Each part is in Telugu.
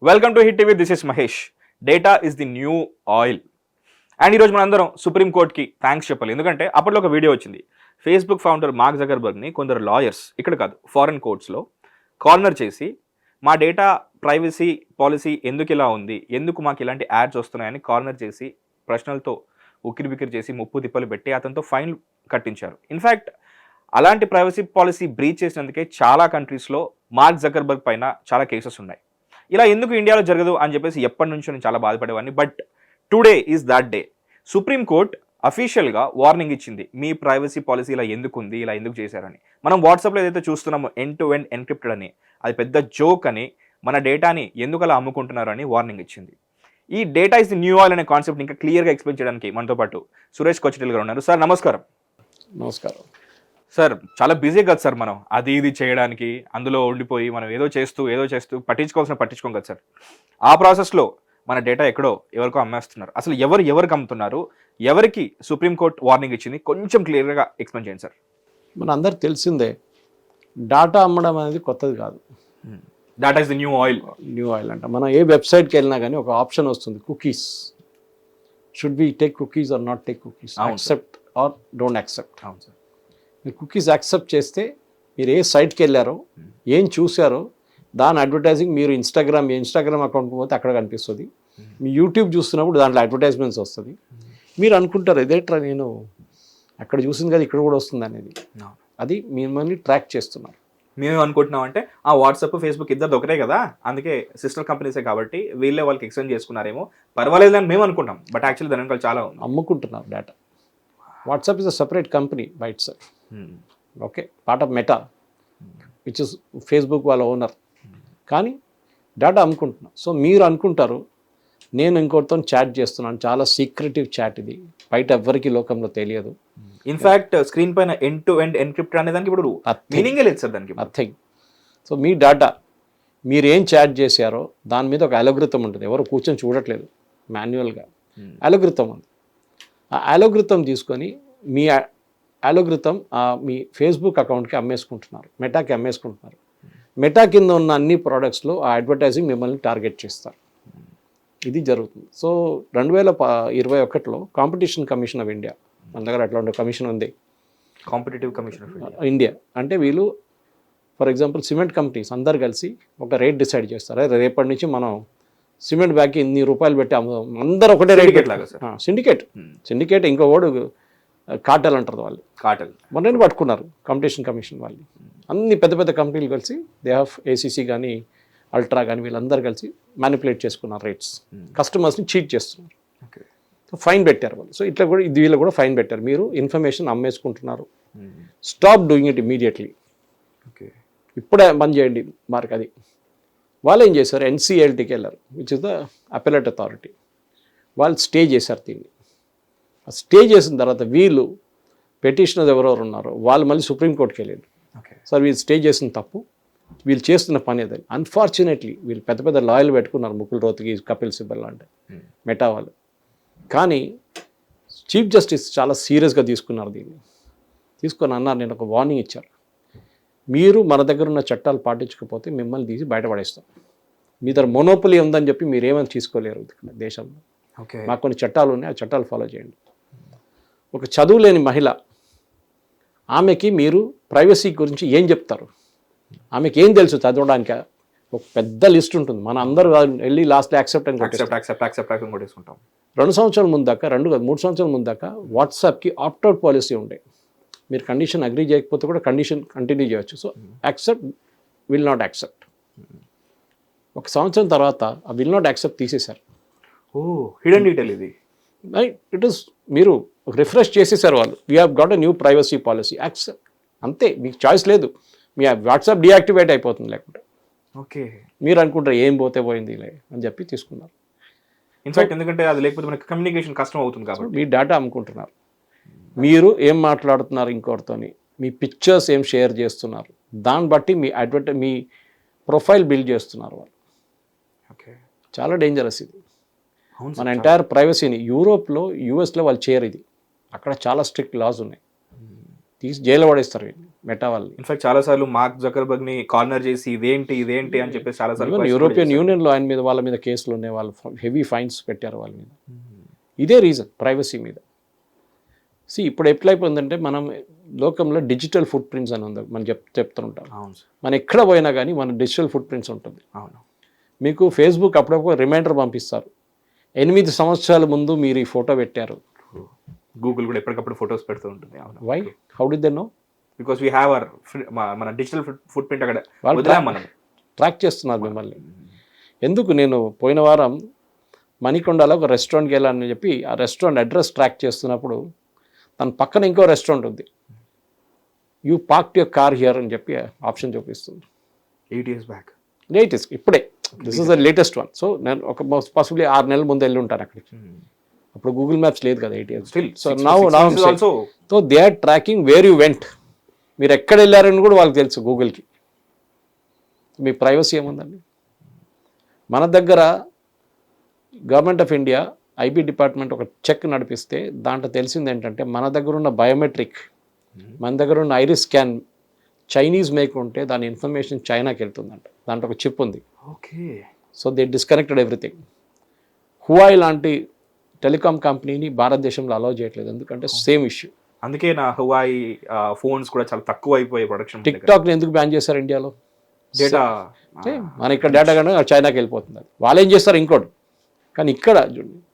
Welcome to hit TV. This is Mahesh. Data is the new oil. And ఈరోజు మనందరం సుప్రీంకోర్టుకి థ్యాంక్స్ చెప్పాలి. ఎందుకంటే అప్పట్లో ఒక వీడియో వచ్చింది. ఫేస్బుక్ ఫౌండర్ మార్క్ జకర్బర్గ్ని కొందరు లాయర్స్, ఇక్కడ కాదు ఫారెన్ కోర్ట్స్లో కార్నర్ చేసి మా డేటా ప్రైవసీ పాలసీ ఎందుకు ఇలా ఉంది, ఎందుకు మాకు ఇలాంటి యాడ్స్ వస్తున్నాయని కార్నర్ చేసి ప్రశ్నలతో ఉక్కిరిబిక్కిరి చేసి ముప్పు తిప్పలు పెట్టి అతనితో ఫైన్ కట్టించారు. ఇన్ఫ్యాక్ట్ అలాంటి ప్రైవసీ పాలసీ బ్రీచ్ చేసినందుకే చాలా కంట్రీస్లో మార్క్ జకర్బర్గ్ పైన చాలా కేసెస్ ఉన్నాయి. ఇలా ఎందుకు ఇండియాలో జరగదు అని చెప్పేసి ఎప్పటి నుంచో నేను చాలా బాధపడేవాడిని. But today is that day. Supreme Court అఫీషియల్గా వార్నింగ్ ఇచ్చింది, మీ ప్రైవసీ పాలసీ ఇలా ఎందుకు ఉంది, ఇలా ఎందుకు చేశారని. మనం వాట్సాప్లో ఏదైతే చూస్తున్నామో ఎండ్ టు ఎండ్ ఎన్క్రిప్టెడ్ అని, అది పెద్ద జోక్ అని, మన డేటాని ఎందుకు అలా అమ్ముకుంటున్నారు అని వార్నింగ్ ఇచ్చింది. ఈ data is the new oil అనే కాన్సెప్ట్ ఇంకా క్లియర్గా ఎక్స్ప్లెయిన్ చేయడానికి మనతో పాటు సురేష్ కొచ్చిటెల్ గారు ఉన్నారు. సార్ నమస్కారం. నమస్కారం సార్. చాలా బిజీ కదా సార్, మనం అది ఇది చేయడానికి అందులో ఉండిపోయి మనం ఏదో చేస్తూ పట్టించుకోం కదా సార్. ఆ ప్రాసెస్లో మన డేటా ఎక్కడో ఎవరికో అమ్మేస్తున్నారు. అసలు ఎవరికి అమ్ముతున్నారు, ఎవరికి సుప్రీంకోర్టు వార్నింగ్ ఇచ్చింది, కొంచెం క్లియర్గా ఎక్స్ప్లెయిన్ చేయండి సార్. మన అందరికి తెలిసిందే, డాటా అమ్మడం అనేది కొత్తది కాదు. Data is the new oil. New oil అంట. మనం ఏ వెబ్సైట్కి వెళ్ళినా కానీ ఒక ఆప్షన్ వస్తుంది, cookies. Should be take cookies or not take cookies, accept or don't accept. అవును సార్. మీరు కుకీస్ యాక్సెప్ట్ చేస్తే మీరు ఏ సైట్కి వెళ్ళారో, ఏం చూసారో దాని అడ్వర్టైజింగ్ మీరు ఇన్స్టాగ్రామ్ అకౌంట్కి పోతే అక్కడ కనిపిస్తుంది. మీ యూట్యూబ్ చూస్తున్నప్పుడు దాంట్లో అడ్వర్టైజ్మెంట్స్ వస్తుంది. మీరు అనుకుంటారు ఇదేట్రా నేను అక్కడ చూసింది కదా ఇక్కడ కూడా వస్తుంది అనేది. అది మిమ్మల్ని ట్రాక్ చేస్తున్నారు. మేము అనుకుంటున్నాం అంటే ఆ వాట్సాప్ ఫేస్బుక్ ఇద్దరు ఒకటే కదా, అందుకే సిస్టర్ కంపెనీసే కాబట్టి వీళ్ళే వాళ్ళకి ఎక్స్చేంజ్ చేసుకున్నారేమో, పర్వాలేదు అని మేము అనుకుంటాం. బట్ యాక్చువల్లీ దాని వెనకాల చాలా ఉంది. అమ్ముకుంటున్నారు data. WhatsApp is a separate company by it self. Okay, part of meta which is Facebook వాళ్ళ ఓనర్. కానీ డేటా అమ్ముకుంటున్నాం. సో మీరు అనుకుంటారు నేను ఇంకోటితో చాట్ చేస్తున్నాను, చాలా సీక్రెటివ్ చాట్, ఇది బయట ఎవ్వరికి లోకంలో తెలియదు. ఇన్ఫాక్ట్ స్క్రీన్ పైన ఎండ్ టు ఎండ్ ఎన్క్రిప్ట్ అనే దానికి ఇప్పుడు మీనింగ్ లేదు సార్ దానికి. నథింగ్. సో మీ డేటా మీరు ఏం చాట్ చేశారో దాని మీద ఒక అలోగ్రితం ఉంటుంది. ఎవరు కూర్చొని చూడట్లేదు, మాన్యువల్గా అలోగ్రితం ఉంది. ఆ అలోగ్రితం తీసుకొని మీ అలోగ్రితం మీ ఫేస్బుక్ అకౌంట్కి అమ్మేసుకుంటున్నారు, మెటాకి అమ్మేసుకుంటున్నారు. మెటా కింద ఉన్న అన్ని ప్రోడక్ట్స్లో ఆ అడ్వర్టైజింగ్ మిమ్మల్ని టార్గెట్ చేస్తారు. ఇది జరుగుతుంది. సో 2021లో కాంపిటీషన్ కమిషన్ ఆఫ్ ఇండియా, మన దగ్గర అట్లాంటి కమిషన్ ఉంది, కాంపిటేటివ్ కమిషన్ ఆఫ్ ఇండియా. అంటే వీళ్ళు ఫర్ ఎగ్జాంపుల్ సిమెంట్ కంపెనీస్ అందరు కలిసి ఒక రేట్ డిసైడ్ చేస్తారు. రేపటి నుంచి మనం సిమెంట్ బ్యాగ్కి ఇన్ని రూపాయలు పెట్టి అందరు ఒకటే రేట్ లాగా. సిండికేట్ ఇంకో ఓడు కార్టెల్ అంటారు వాళ్ళు. కార్టెల్ మొన్న పట్టుకున్నారు కాంపిటీషన్ కమిషన్ వాళ్ళు. అన్ని పెద్ద పెద్ద కంపెనీలు కలిసి దే హ్యావ్ ఏసీసీ కానీ అల్ట్రా కానీ వీళ్ళందరూ కలిసి మ్యానిపులేట్ చేసుకున్నారు రేట్స్, కస్టమర్స్ని చీట్ చేస్తున్నారు. సో ఫైన్ పెట్టారు వాళ్ళు. సో ఇట్లా కూడా వీళ్ళు కూడా ఫైన్ పెట్టారు, మీరు ఇన్ఫర్మేషన్ అమ్మేసుకుంటున్నారు, స్టాప్ డూయింగ్ ఇట్ ఇమీడియట్లీ, ఇప్పుడే బంద్ చేయండి మార్క్. అది వాళ్ళు ఏం చేశారు, ఎన్సీఎల్టీకి వెళ్ళారు, which is the appellate authority. వాళ్ళు స్టే చేశారు దీన్ని. స్టే చేసిన తర్వాత వీళ్ళు పెటిషనర్స్ ఎవరెవరు ఉన్నారో వాళ్ళు మళ్ళీ సుప్రీంకోర్టుకి వెళ్ళారు. సార్ వీళ్ళు స్టే చేసిన తప్పు, వీళ్ళు చేస్తున్న పని అదని. అన్ఫార్చునేట్లీ వీళ్ళు పెద్ద పెద్ద లాయర్లు పెట్టుకున్నారు, ముకుల్ రోహత్గి, కపిల్ సిబల్ అంటే మెటా వాళ్ళు. కానీ చీఫ్ జస్టిస్ చాలా సీరియస్గా తీసుకున్నారు దీన్ని. తీసుకొని అన్నారు, నేను ఒక వార్నింగ్ ఇచ్చారు, మీరు మన దగ్గర ఉన్న చట్టాలు పాటించకపోతే మిమ్మల్ని తీసి బయటపడేస్తాం. మీ దగ్గర మొనోపలి ఉందని చెప్పి మీరు ఏమైనా తీసుకోలేరు దేశంలో. మాకు కొన్ని చట్టాలు ఉన్నాయి, ఆ చట్టాలు ఫాలో చేయండి. ఒక చదువులేని మహిళ, ఆమెకి మీరు ప్రైవసీ గురించి ఏం చెప్తారు? ఆమెకి ఏం తెలుసు చదవడానికి? ఒక పెద్ద లిస్ట్ ఉంటుంది, మన అందరూ వెళ్ళి లాస్ట్లో యాక్సెప్ట్ అని కొట్టేసుకుంటాం. 2 సంవత్సరాల ముందు దాకా, 3 సంవత్సరాల ముందు దాకా వాట్సాప్కి ఆప్ట్అవుట్ పాలసీ ఉండే. మీరు కండిషన్ అగ్రీ చేయకపోతే కూడా కండిషన్ కంటిన్యూ చేయవచ్చు. So accept, will not accept. 1 సంవత్సరం తర్వాత ఆ విల్ నాట్ యాక్సెప్ట్ తీసేశారు. హిడెన్ డీటెయిల్ ఇది. ఇట్ ఈస్, మీరు రిఫ్రెష్ చేసేసారు వాళ్ళు, we have got a new privacy policy, accept. అంతే, మీకు చాయిస్ లేదు. మీ వాట్సాప్ డీయాక్టివేట్ అయిపోతుంది లేకుంటే. ఓకే, మీరు అనుకుంటారు ఏం పోతే పోయింది అని చెప్పి తీసుకున్నారు. ఇన్ఫాక్ట్ ఎందుకంటే అది లేకపోతే మనకి కమ్యూనికేషన్ కష్టం అవుతుంది కాబట్టి. మీ డేటా అమ్ముకుంటున్నారు, మీరు ఏం మాట్లాడుతున్నారు ఇంకోటితోని, మీ పిక్చర్స్ ఏం షేర్ చేస్తున్నారు, దాన్ని బట్టి మీ ప్రొఫైల్ బిల్డ్ చేస్తున్నారు వాళ్ళు. ఓకే, చాలా డేంజరస్ ఇది. మన ఎంటైర్ ప్రైవసీని యూరోప్లో, యూఎస్లో వాళ్ళు చేయరు ఇది. అక్కడ చాలా స్ట్రిక్ట్ లాస్ ఉన్నాయి. తీసి జైలు పడేస్తారు మెటా వాళ్ళు. ఇన్ఫాక్ట్ చాలా సార్లు మార్క్ జకర్బర్గ్ ని కార్నర్ చేసి ఇదేంటి అని చెప్పేసి చాలా సార్లు యూరోపియన్ యూనియన్లో ఆయన మీద వాళ్ళ మీద కేసులు ఉన్నాయి, వాళ్ళు హెవీ ఫైన్స్ పెట్టారు వాళ్ళ మీద. ఇదే రీజన్, ప్రైవసీ మీద. ఇప్పుడు ఎట్లయిపోయిందంటే మనం లోకంలో డిజిటల్ ఫుట్ ప్రింట్స్ అని ఉంది, మనం చెప్తుంటాం. మనం ఎక్కడ పోయినా కానీ మన డిజిటల్ ఫుట్ ప్రింట్స్ ఉంటుంది. అవును. మీకు ఫేస్బుక్ అప్పుడప్పుడు రిమైండర్ పంపిస్తారు, 8 సంవత్సరాల ముందు మీరు ఈ ఫోటో పెట్టారు. గూగుల్ కూడా ఎప్పటికప్పుడు ఫొటోస్ పెడుతూ ఉంటుంది. Why, how did they know? Because we have our మన డిజిటల్ ఫుట్ ప్రింట్ అక్కడ వదిలాం మనం. ట్రాక్ చేస్తున్నారు మిమ్మల్ని. ఎందుకు, నేను పోయిన వారం మణికొండలో ఒక రెస్టారెంట్కి వెళ్ళాలని చెప్పి ఆ రెస్టారెంట్ అడ్రస్ ట్రాక్ చేస్తున్నప్పుడు దాని పక్కన ఇంకో రెస్టారెంట్ ఉంది, you park your car here అని చెప్పి ఆప్షన్ చూపిస్తుంది. 8 years బ్యాక్. లేటెస్ట్ ఇప్పుడే, this is the latest one. So నేను ఒక పాసిబుల్లీ 6 నెలల ముందు వెళ్ళి ఉంటాను అక్కడికి. అప్పుడు గూగుల్ మ్యాప్స్ లేదు కదా, 8 years. So so they are tracking where you went, మీరు ఎక్కడ వెళ్ళారని కూడా వాళ్ళకి తెలుసు గూగుల్కి. మీ ప్రైవసీ ఏముందండి? మన దగ్గర government of India IB department ఒక చెక్ నడిపిస్తే దాంట్లో తెలిసింది ఏంటంటే మన దగ్గర ఉన్న బయోమెట్రిక్, మన దగ్గర ఉన్న ఐరిస్ స్కాన్ చైనీస్ మేక్ ఉంటే దాని ఇన్ఫర్మేషన్ చైనాకి వెళ్తుందంట. దాంట్లో ఒక చిప్ ఉంది. Okay. So they disconnected everything. Huawei లాంటి టెలికాం కంపెనీని భారతదేశంలో అలౌ చేయట్లేదు, ఎందుకంటే సేమ్ ఇష్యూ. అందుకే నా హువాయి ఫోన్స్ కూడా చాలా తక్కువ అయిపోయాయి ప్రొడక్షన్. టిక్ టాక్ని ఎందుకు బ్యాన్ చేశారు ఇండియాలో? డేటా మన ఇక్కడ డేటా కానీ చైనాకి వెళ్ళిపోతుంది. వాళ్ళు ఏం చేస్తారు ఇంకోటి, కానీ ఇక్కడ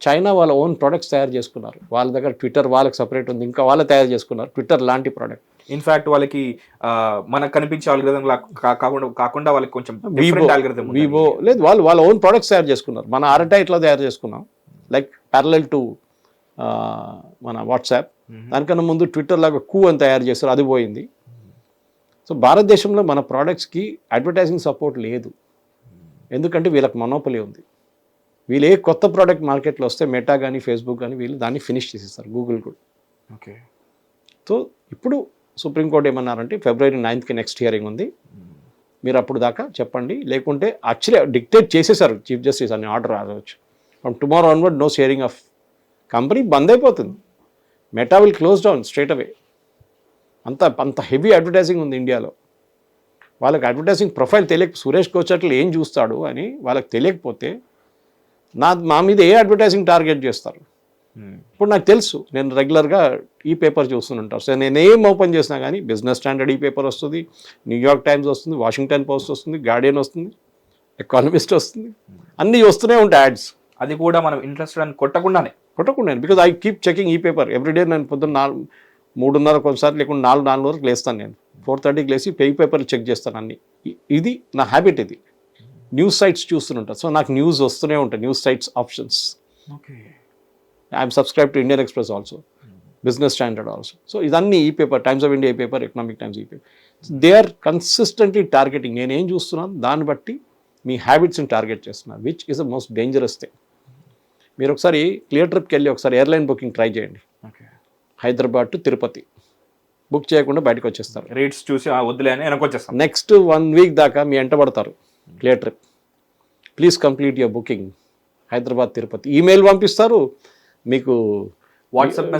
చైనా వాళ్ళ ఓన్ ప్రొడక్ట్స్ తయారు చేసుకున్నారు. వాళ్ళ దగ్గర ట్విట్టర్ వాళ్ళకి సపరేట్ ఉంది, ఇంకా వాళ్ళే తయారు చేసుకున్నారు ట్విట్టర్ లాంటి ప్రోడక్ట్. ఇన్ఫాక్ట్ వాళ్ళకి మనకు కనిపించే ఆల్గరిథం కాకుండా వాళ్ళకి కొంచెం వివో లేదు, వాళ్ళు వాళ్ళ ఓన్ ప్రొడక్ట్స్ తయారు చేసుకున్నారు. మన ఆర్ఐ ఇట్లా తయారు చేసుకున్నాం, లైక్ ప్యారలల్ టు మన వాట్సాప్. దానికన్నా ముందు ట్విట్టర్ లాగా అని తయారు చేస్తారు, అది పోయింది. సో భారతదేశంలో మన ప్రోడక్ట్స్కి అడ్వర్టైజింగ్ సపోర్ట్ లేదు, ఎందుకంటే వీళ్ళకి మొనోపలి ఉంది. వీళ్ళు ఏ కొత్త ప్రోడక్ట్ మార్కెట్లో వస్తే మెటా కానీ ఫేస్బుక్ కానీ వీళ్ళు దాన్ని ఫినిష్ చేసేస్తారు, గూగుల్ కూడా. ఓకే. సో ఇప్పుడు సుప్రీంకోర్టు ఏమన్నారంటే February 9th నెక్స్ట్ హియరింగ్ ఉంది, మీరు అప్పుడు దాకా చెప్పండి, లేకుంటే యాక్చువల్లీ డిక్టేట్ చేసేసారు చీఫ్ జస్టిస్ అని ఆర్డర్ రావచ్చు. From tomorrow onward no sharing of, company బంద్ అయిపోతుంది. Meta will close down straight away. అంత హెవీ అడ్వర్టైజింగ్ ఉంది ఇండియాలో. వాళ్ళకి ప్రొఫైల్ తెలియక, సురేష్ కోచర్లు ఏం చూస్తాడు అని వాళ్ళకి తెలియకపోతే మా మీద ఏ అడ్వర్టైజింగ్ టార్గెట్ చేస్తారు? ఇప్పుడు నాకు తెలుసు, నేను రెగ్యులర్గా ఈ పేపర్ చూస్తుంటాను. సో నేను ఏం ఓపెన్ చేసినా కానీ బిజినెస్ స్టాండర్డ్ ఈ పేపర్ వస్తుంది, న్యూయార్క్ టైమ్స్ వస్తుంది, వాషింగ్టన్ పోస్ట్ వస్తుంది, గార్డియన్ వస్తుంది, ఎకానమిస్ట్ వస్తుంది, అన్నీ వస్తూనే ఉంటాయి యాడ్స్. అది కూడా మనం ఇంట్రెస్టెడ్ అని కొట్టకుండానే బికాజ్ ఐ కీప్ చెకింగ్ ఈ పేపర్ ఎవ్రీడే. నేను పొద్దున్న 3:30 ఒకసారి లేకుండా 4 వరకు లేస్తాను. నేను 4:30కి లేచి పేపర్లు చెక్ చేస్తాను అన్ని. ఇది నా హ్యాబిట్. ఇది న్యూస్ సైట్స్ చూస్తుంటాను. సో నాకు న్యూస్ వస్తూనే ఉంటాయి, news sites options. Okay. I'm subscribe to Indian Express also, Business Standard also. So ఇదన్నీ e paper, Times of India e paper, Economic Times e paper. They are consistently targeting. నేనేం చూస్తున్నాను దాన్ని బట్టి మీ హ్యాబిట్స్ని టార్గెట్ చేస్తున్నారు, which is the most dangerous thing. మీరు ఒకసారి క్లియర్ ట్రిప్కి వెళ్ళి ఒకసారి ఎయిర్లైన్ బుకింగ్ ట్రై చేయండి. హైదరాబాద్ టు తిరుపతి బుక్ చేయకుండా బయటకు వచ్చేస్తారు. రేట్స్ చూసి వద్దులే అని వెనక్కి వచ్చేస్తాం. నెక్స్ట్ 1 week దాకా మీ ఎంట పడతారు. Clear trip, please complete your booking, Hyderabad Tirupati. Email పంపిస్తారు మీకు, వాట్సాప్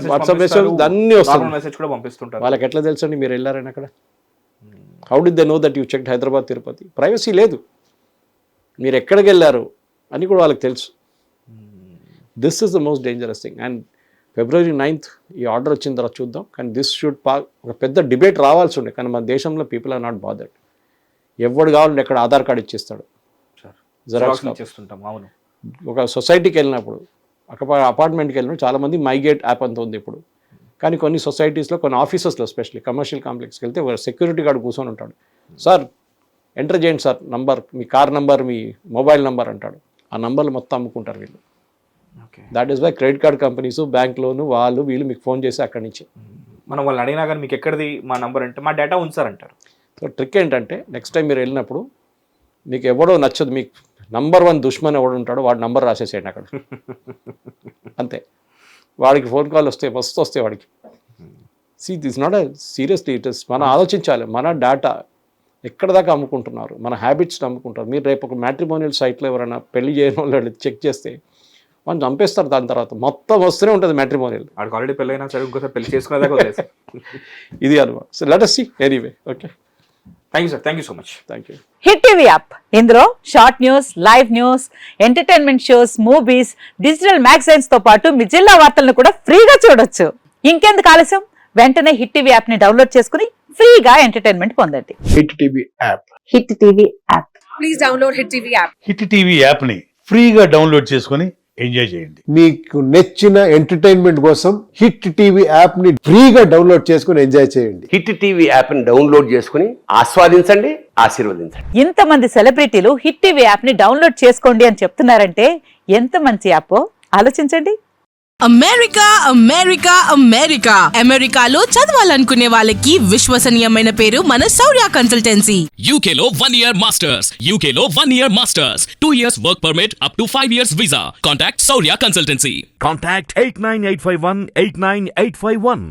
మెసేజ్ అన్నీ వస్తాయి. వాళ్ళకి ఎట్లా తెలుసండి మీరు వెళ్ళారని అక్కడ? How did they know that you checked Hyderabad Tirupati? Privacy లేదు, మీరు ఎక్కడికి వెళ్ళారు అని కూడా వాళ్ళకి తెలుసు. This is the most dangerous thing. And February 9th ఈ ఆర్డర్ వచ్చిన తర్వాత చూద్దాం. కానీ దిస్ షుడ్ ఒక పెద్ద డిబేట్ రావాల్సి ఉండే, కానీ మన దేశంలో పీపుల్ ఆర్ నాట్ బాదర్డ్. ఎవడు కావాలంటే ఎక్కడ ఆధార్ కార్డు ఇచ్చేస్తాడు, జెరాక్స్ ఇచ్చేస్తుంటాం. అవును. ఒక సొసైటీకి వెళ్ళినప్పుడు, అపార్ట్మెంట్కి వెళ్ళినప్పుడు చాలామంది మైగేట్ యాప్ అంత ఉంది ఇప్పుడు. కానీ కొన్ని సొసైటీస్లో, కొన్ని ఆఫీసెస్లో, ఎస్పెషల్లీ కమర్షియల్ కాంప్లెక్స్కి వెళ్తే ఒక సెక్యూరిటీ గార్డు కూర్చొని ఉంటాడు. సార్ ఎంటర్ చేయండి సార్ నంబర్, మీ కార్ నంబర్, మీ మొబైల్ నంబర్ అంటాడు. ఆ నంబర్లు మొత్తం అమ్ముకుంటారు వీళ్ళు. That is why credit card companies, bank loan వీళ్ళు మీకు ఫోన్ చేసి అక్కడి నుంచి, మనం వాళ్ళని అడిగినా కానీ మీకు ఎక్కడిది మా నంబర్ అంటే మా డేటా ఉంచారంటారు. సో ట్రిక్ ఏంటంటే నెక్స్ట్ టైం మీరు వెళ్ళినప్పుడు మీకు ఎవడో నచ్చదు, మీకు నంబర్ 1 దుష్మన్ ఎవడు ఉంటాడో వాడి నంబర్ రాసేసేయండి అక్కడ. అంతే. వాడికి ఫోన్ కాల్ వస్తే మస్తు వస్తాయి వాడికి. This not seriously it is. మనం ఆలోచించాలి, మన డేటా ఎక్కడ దాకా అమ్ముకుంటున్నారు, మన హ్యాబిట్స్ని అమ్ముకుంటారు. మీరు రేపు ఒక మ్యాట్రిమోనియల్ సైట్లో ఎవరైనా పెళ్లి చేయని వాళ్ళు చెక్ చేస్తే వాళ్ళు చంపేస్తారు. దాని తర్వాత మొత్తం వస్తూనే ఉంటుంది మ్యాట్రిమోనియల్. ఆడికి ఆల్రెడీ పెళ్ళైనా సరే ఇంకోసారి పెళ్లి చేసుకునేదాకా వదిలేసి. ఇది అనమాట. So let us see anyway. Okay, thank you so much. Thank you. Hit TV app, ఇందులో short news, live news, entertainment shows, movies, digital magazines తో పాటు మీ జిల్లా వార్తలను కూడా ఫ్రీగా చూడొచ్చు. ఇంకెందుకు ఆలస్యం, వెంటనే హిట్ టీవీ యాప్ ని డౌన్లోడ్ చేసుకుని ఫ్రీగా ఎంటర్టైన్మెంట్ పొందండి. Hit TV app. Hit TV app. Please download Hit TV app. Hit TV యాప్ని ఫ్రీగా డౌన్లోడ్ చేసుకొని ఎంజాయ్ చేయండి. మీకు నచ్చిన ఎంటర్టైన్మెంట్ కోసం హిట్ టీవీ యాప్ ని ఫ్రీగా డౌన్లోడ్ చేసుకుని ఎంజాయ్ చేయండి. హిట్ టీవీ యాప్ని డౌన్లోడ్ చేసుకుని ఆస్వాదించండి, ఆశీర్వదించండి. ఇంతమంది సెలబ్రిటీలు హిట్ టీవీ యాప్ ని డౌన్లోడ్ చేసుకోండి అని చెప్తున్నారంటే ఎంత మంచి యాప్ ఆలోచించండి. అమెరికా అమెరికా అమెరికా అమెరికాలో చదవాలనుకునే వాళ్ళకి విశ్వసనీయమైన పేరు మన శౌర్య consultancy. UK Law 1 Year Masters. UK Law 1 Year Masters. 2 years work permit up to 5 years visa. Contact Saurya Consultancy. Contact 89851 89851.